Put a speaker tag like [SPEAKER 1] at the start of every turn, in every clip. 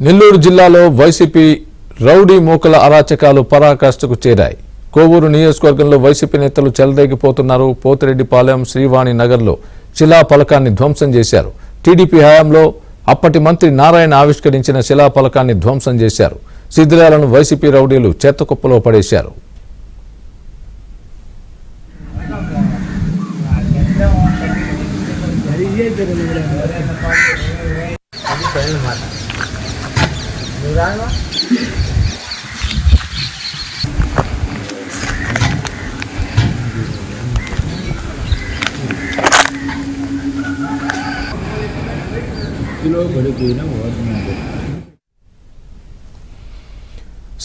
[SPEAKER 1] నెల్లూరు జిల్లాలో వైసీపీ రౌడీ మూకల అరాచకాలు పరాకాష్ఠకు చేరాయి. కోవూరు నియోజకవర్గంలో వైసీపీ నేతలు చెలరేగిపోతున్నారు. పోతిరెడ్డిపాలెం, శ్రీవాణి నగర్లో శిలాఫలకాన్ని ధ్వంసం చేశారు. టీడీపీ హయాంలో అప్పటి మంత్రి నారాయణ ఆవిష్కరించిన శిలాఫలకాన్ని ధ్వంసం చేశారు. శిథిలాలను వైసీపీ రౌడీలు చెత్తకుప్పలో పడేశారు.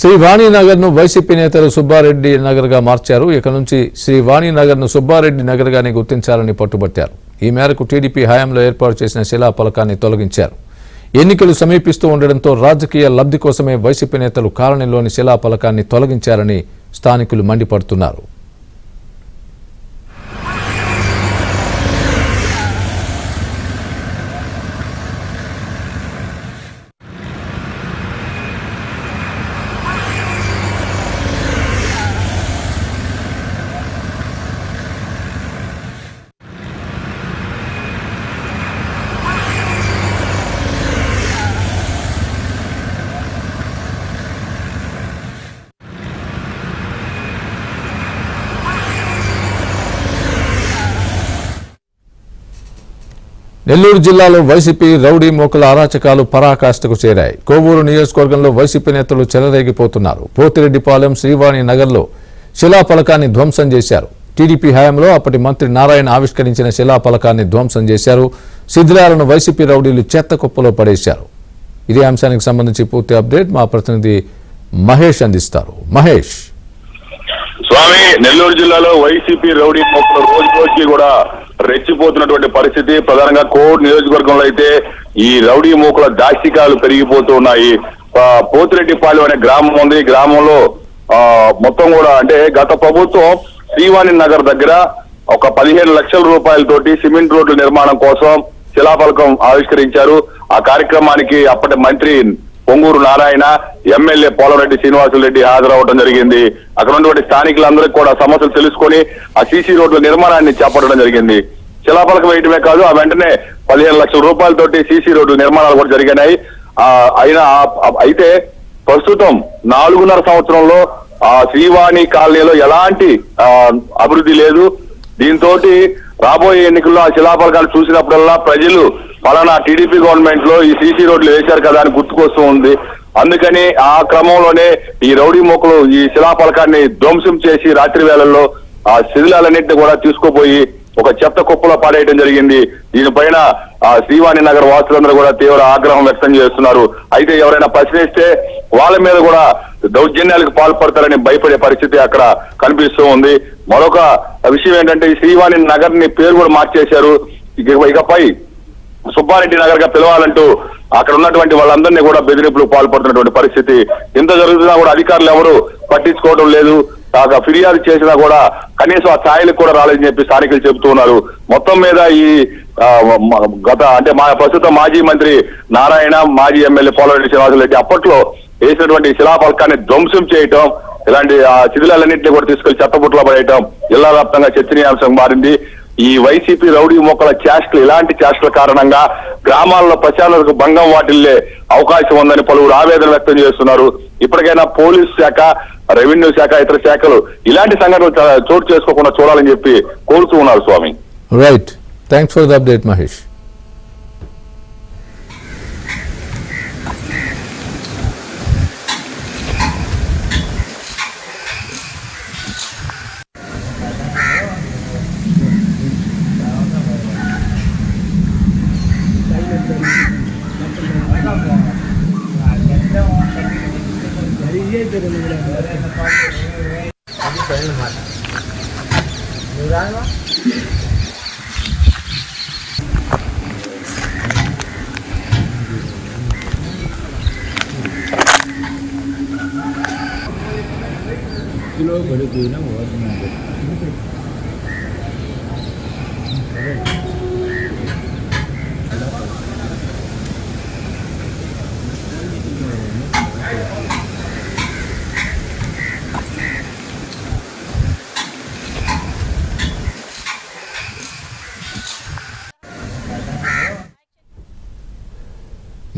[SPEAKER 1] శ్రీవాణి నగర్ ను వైసీపీ నేతలు సుబ్బారెడ్డి నగర్ గా మార్చారు. ఇక నుంచి శ్రీవాణి నగర్ ను సుబ్బారెడ్డి నగర్ గానే గుర్తించాలని పట్టుబట్టారు. ఈ మేరకు టీడీపీ హయాంలో ఏర్పాటు చేసిన శిలాఫలకాన్ని తొలగించారు. ఎన్నికలు సమీపిస్తూ ఉండడంతో రాజకీయ లబ్ధి కోసమే వైసీపీ నేతలు కాలనీలోని శిలాఫలకాన్ని తొలగించారని స్థానికులు మండిపడుతున్నారు. నెల్లూరు జిల్లాలో వైసీపీ రౌడీ మూకల అరాచకాలు పరాకాష్ఠకు చేరాయి. కోవూరు నియోజకవర్గంలో వైసీపీ నేతలు చెలరేగిపోతున్నారు. పోతిరెడ్డిపాలెం, శ్రీవాణి నగర్లో శిలాఫలకాన్ని ధ్వంసం చేశారు. టీడీపీ హయాంలో అప్పటి మంత్రి నారాయణ ఆవిష్కరించిన శిలాఫలకాన్ని ధ్వంసం చేశారు. శిథిలాలను వైసీపీ రౌడీలు చెత్త కుప్పలో పడేశారు. ఇదే అంశానికి సంబంధించి పూర్తి అప్డేట్ మా ప్రతినిధి మహేష్ అందిస్తారు. మహేష్,
[SPEAKER 2] స్వామి, నెల్లూరు జిల్లాలో వైసీపీ రౌడీ మూకలు రోజు రోజుకి కూడా రెచ్చిపోతున్నటువంటి పరిస్థితి. ప్రధానంగా కోవూరు నియోజకవర్గంలో అయితే ఈ రౌడీ మూకల దాష్టికాలు పెరిగిపోతూ ఉన్నాయి. పోతిరెడ్డిపాలెం అనే గ్రామం ఉంది. గ్రామంలో మొత్తం కూడా అంటే గత ప్రభుత్వం శ్రీవాణి నగర్ దగ్గర ఒక 15 లక్షల రూపాయలతోటి సిమెంట్ రోడ్ల నిర్మాణం కోసం శిలాఫలకం ఆవిష్కరించారు. ఆ కార్యక్రమానికి అప్పటి మంత్రి పొంగూరు నారాయణ, ఎమ్మెల్యే పోలరెడ్డి శ్రీనివాసులరెడ్డి హాజరవడం జరిగింది. అక్కడ ఉన్నటువంటి స్థానికులందరికీ కూడా సమస్యలు తెలుసుకొని ఆ సీసీ రోడ్ల నిర్మాణాన్ని చేపట్టడం జరిగింది. శిలాఫలకం వేయటమే కాదు, ఆ వెంటనే 15 లక్షల రూపాయలతోటి సీసీ రోడ్డు నిర్మాణాలు కూడా జరిగినాయి. అయితే ప్రస్తుతం 4.5 సంవత్సరంలో ఆ శ్రీవాణి కాలనీలో ఎలాంటి అభివృద్ధి లేదు. దీంతో రాబోయే ఎన్నికల్లో ఆ శిలాఫలకాలు చూసినప్పుడల్లా ప్రజలు ఫలానా టీడీపీ గవర్నమెంట్ లో ఈ సీసీ రోడ్లు వేశారు కదా అని గుర్తుకొస్తూ ఉంది. అందుకని ఆ క్రమంలోనే ఈ రౌడీ మూకలు ఈ శిలాఫలకాన్ని ధ్వంసం చేసి రాత్రి వేళల్లో ఆ శిథిలాలన్నింటినీ కూడా తీసుకుపోయి ఒక చెత్త కుప్పలో పాడేయడం జరిగింది. దీనిపైన ఆ శ్రీవాణి నగర్ వాసులందరూ కూడా తీవ్ర ఆగ్రహం వ్యక్తం చేస్తున్నారు. అయితే ఎవరైనా ప్రశ్నిస్తే వాళ్ళ మీద కూడా దౌర్జన్యాలకు పాల్పడతారని భయపడే పరిస్థితి అక్కడ కనిపిస్తూ ఉంది. మరొక విషయం ఏంటంటే ఈ శ్రీవాణి నగర్ ని పేరు కూడా మార్చేశారు. ఇకపై సుబ్బారెడ్డి నగర్ గా పిలవాలంటూ అక్కడ ఉన్నటువంటి వాళ్ళందరినీ కూడా బెదిరింపులకు పాల్పడుతున్నటువంటి పరిస్థితి. ఇంత జరుగుతున్నా కూడా అధికారులు ఎవరు పట్టించుకోవడం లేదు. ఫిర్యాదు చేసినా కూడా కనీసం ఆ స్థాయిలకు కూడా రాలేదని చెప్పి స్థానికులు చెబుతూ ఉన్నారు. మొత్తం మీద ఈ ప్రస్తుత మాజీ మంత్రి నారాయణ, మాజీ ఎమ్మెల్యే పోలరెడ్డి శ్రీనివాసులరెడ్డి అప్పట్లో వేసినటువంటి శిలాఫలకాన్ని ధ్వంసం చేయటం, ఇలాంటి శిథిలాలన్నింటినీ కూడా తీసుకెళ్లి చెత్తబుట్టలో పడేయటం జిల్లా వ్యాప్తంగా చర్చనీయాంశం మారింది. ఈ వైసీపీ రౌడీ మూకల చేష్టలు, ఇలాంటి చేష్టల కారణంగా గ్రామాల్లో ప్రచారాలకు భంగం వాటిల్లే అవకాశం ఉందని పలువురు ఆవేదన వ్యక్తం చేస్తున్నారు. ఇప్పటికైనా పోలీసు శాఖ, రెవెన్యూ శాఖ, ఇతర శాఖలు ఇలాంటి సంఘటనలు చోటు చేసుకోకుండా చూడాలని చెప్పి కోరుతూ ఉన్నారు. స్వామి,
[SPEAKER 1] right, thanks for the update Mahesh.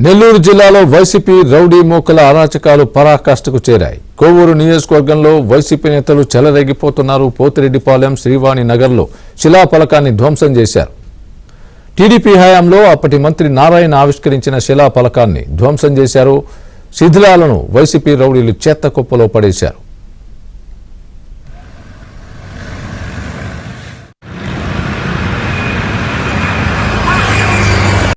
[SPEAKER 1] Nellore జిల్లాలో వైసీపీ రౌడీ మూకల అరాచకాలు పరాకాష్ఠకు చేరాయి. కోవూరు నియోజకవర్గంలో వైసీపీ నేతలు చెలరేగిపోతున్నారు. పోతిరెడ్డిపాలెం, శ్రీవాణి నగర్లో శిలాఫలకాన్ని ధ్వంసం చేశారు. టీడీపీ హయాంలో అప్పటి మంత్రి నారాయణ ఆవిష్కరించిన శిలాఫలకాన్ని ధ్వంసం చేశారు. శిథిలాలను వైసీపీ రౌడీలు చెత్త కుప్పలో పడేశారు.